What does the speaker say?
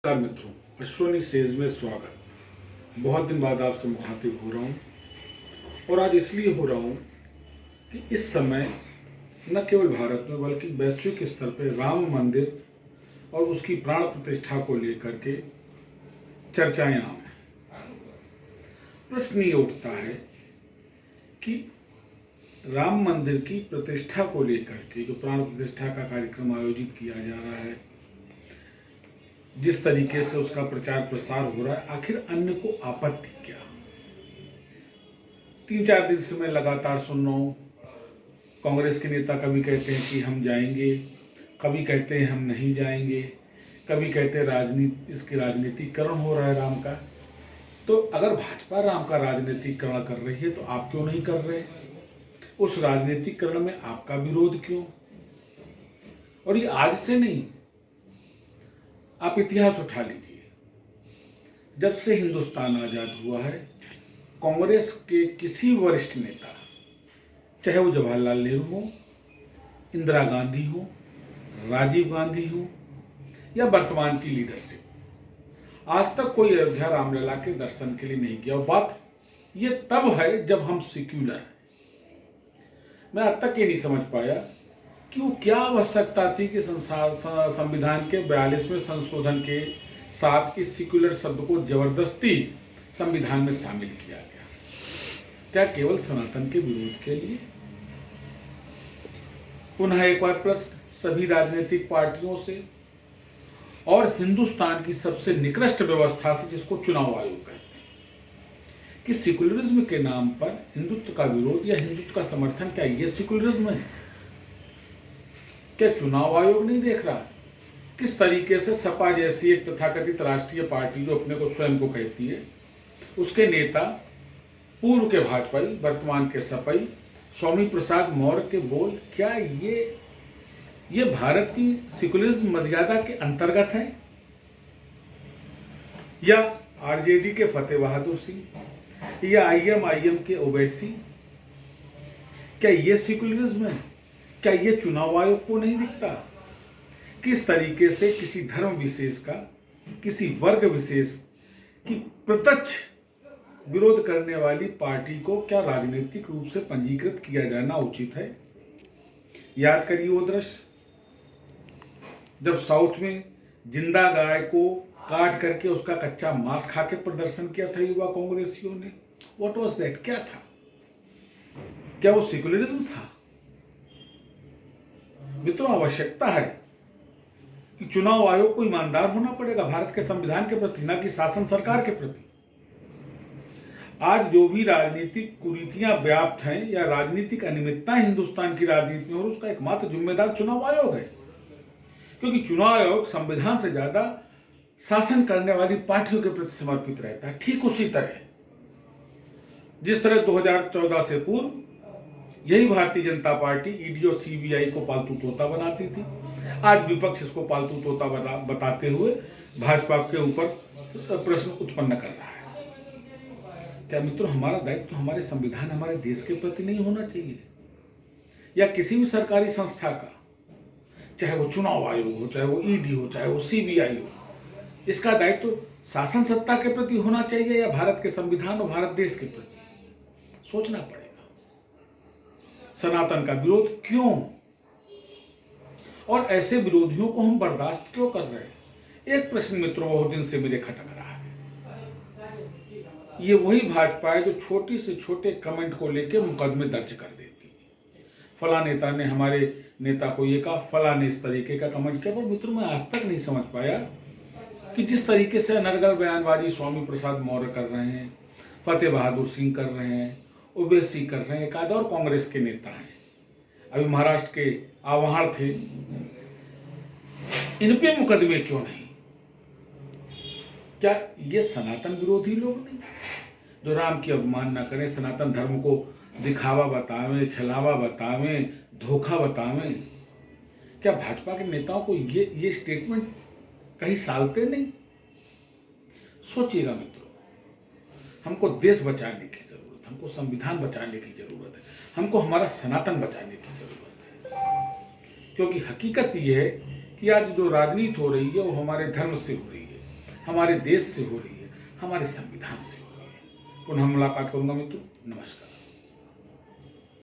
नमस्कार मित्रों, अश्वनी सेज में स्वागत। बहुत दिन बाद आपसे मुखातिब हो रहा हूँ और आज इसलिए हो रहा हूँ कि इस समय न केवल भारत में बल्कि वैश्विक स्तर पर राम मंदिर और उसकी प्राण प्रतिष्ठा को लेकर के चर्चाएं आम हैं। प्रश्न ये उठता है कि राम मंदिर की प्रतिष्ठा को लेकर के जो प्राण प्रतिष्ठा का कार्यक्रम आयोजित किया जा रहा है, जिस तरीके से उसका प्रचार प्रसार हो रहा है, आखिर अन्य को आपत्ति क्या? 3-4 दिन से मैं लगातार सुन रहा हूँ। कांग्रेस के नेता कभी कहते हैं कि हम जाएंगे, कभी कहते हैं हम नहीं जाएंगे, कभी कहते हैं इसकी राजनीतिकरण हो रहा है राम का। तो अगर भाजपा राम का राजनीतिकरण कर रही है तो आप क्यों नहीं कर रहे? उस राजनीतिकरण में आपका विरोध क्यों? और ये आज से नहीं, आप इतिहास उठा लीजिए। जब से हिंदुस्तान आजाद हुआ है, कांग्रेस के किसी वरिष्ठ नेता, चाहे वो जवाहरलाल नेहरू हो, इंदिरा गांधी हो, राजीव गांधी हो या वर्तमान की लीडरशिप, आज तक कोई अयोध्या रामलला के दर्शन के लिए नहीं किया। और बात ये तब है जब हम सेक्युलर हैं। मैं आज तक ये नहीं समझ पाया कि वो क्या आवश्यकता थी कि संविधान के 42वें संशोधन के साथ इस सेक्युलर शब्द को जबरदस्ती संविधान में शामिल किया गया। क्या केवल सनातन के विरोध के लिए? पुनः एक बार प्रश्न सभी राजनीतिक पार्टियों से और हिंदुस्तान की सबसे निकृष्ट व्यवस्था से, जिसको चुनाव आयोग कहते हैं, कि सेक्युलरिज्म के नाम पर हिंदुत्व का विरोध या हिंदुत्व का समर्थन, क्या ये सेक्युलरिज्म है? क्या चुनाव आयोग नहीं देख रहा किस तरीके से सपा जैसी एक तथाकथित राष्ट्रीय पार्टी जो अपने को स्वयं को कहती है, उसके नेता पूर्व के भाजपाई वर्तमान के सपाई स्वामी प्रसाद मौर्य के बोल, क्या ये भारत की सेक्युलरिज्म मर्यादा के अंतर्गत है? या आरजेडी के फतेह बहादुर सिंह या आईएमआईएम के ओवैसी, क्या ये सेक्युलरिज्म है? क्या ये चुनाव आयोग को नहीं दिखता किस तरीके से किसी धर्म विशेष का, किसी वर्ग विशेष की प्रत्यक्ष विरोध करने वाली पार्टी को क्या राजनीतिक रूप से पंजीकृत किया जाना उचित है? याद करिए वो दृश्य जब साउथ में जिंदा गाय को काट करके उसका कच्चा मांस खा के प्रदर्शन किया था युवा कांग्रेसियों ने। What was that? क्या था? क्या वो सेक्युलरिज्म था? मित्रों, आवश्यकता है कि चुनाव आयोग को ईमानदार होना पड़ेगा भारत के संविधान के प्रति, न कि शासन सरकार के प्रति। आज जो भी राजनीतिक कुरीतियां व्याप्त हैं या राजनीतिक अनियमितताएं हिंदुस्तान की राजनीति में, और उसका एकमात्र जिम्मेदार चुनाव आयोग है, क्योंकि चुनाव आयोग संविधान से ज्यादा शासन करने वाली पार्टियों के प्रति समर्पित रहता है। ठीक उसी तरह जिस तरह 2014 से पूर्व यही भारतीय जनता पार्टी ईडी और सीबीआई को पालतू तोता बनाती थी, आज विपक्ष इसको पालतू तोता बताते हुए भाजपा के ऊपर प्रश्न उत्पन्न कर रहा है। क्या मित्रों, हमारा दायित्व हमारे संविधान, हमारे देश के प्रति नहीं होना चाहिए? या किसी भी सरकारी संस्था का, चाहे वो चुनाव आयोग हो, चाहे वो ईडी हो, चाहे वो सीबीआई हो, इसका दायित्व शासन सत्ता के प्रति होना चाहिए या भारत के संविधान और भारत देश के प्रति? सोचना पड़ेगा। सनातन का विरोध क्यों, और ऐसे विरोधियों को हम बर्दाश्त क्यों कर रहे हैं? एक प्रश्न मित्रों बहुत दिन से मेरे खटक रहा है। ये वही भाजपा है जो छोटी से छोटे कमेंट को लेकर मुकदमे दर्ज कर देती है। फला नेता ने हमारे नेता को ये कहा, फला ने इस तरीके का कमेंट किया। पर मित्रों, मैं आज तक नहीं समझ पाया कि जिस तरीके से अनर्गल बयानबाजी स्वामी प्रसाद मौर्य कर रहे हैं, फतेह बहादुर सिंह कर रहे हैं, ओवैसी कर रहे हैं, एक आध और कांग्रेस के नेता हैं, अभी महाराष्ट्र के आह्वान थे, इन पे मुकदमे क्यों नहीं? क्या ये सनातन विरोधी लोग नहीं, जो राम की अवमानना करें, सनातन धर्म को दिखावा बतावें, छलावा बतावें, धोखा बतावें? क्या भाजपा के नेताओं को ये स्टेटमेंट कहीं सालते नहीं? सोचिएगा मित्रों, हमको देश बचाने की जरूरत, हमको संविधान बचाने की जरूरत है, हमको हमारा सनातन बचाने की जरूरत है। क्योंकि हकीकत यह है कि आज जो राजनीति हो रही है वो हमारे धर्म से हो रही है, हमारे देश से हो रही है, हमारे संविधान से हो रही है। पुनः मुलाकात करूंगा मित्रों, नमस्कार।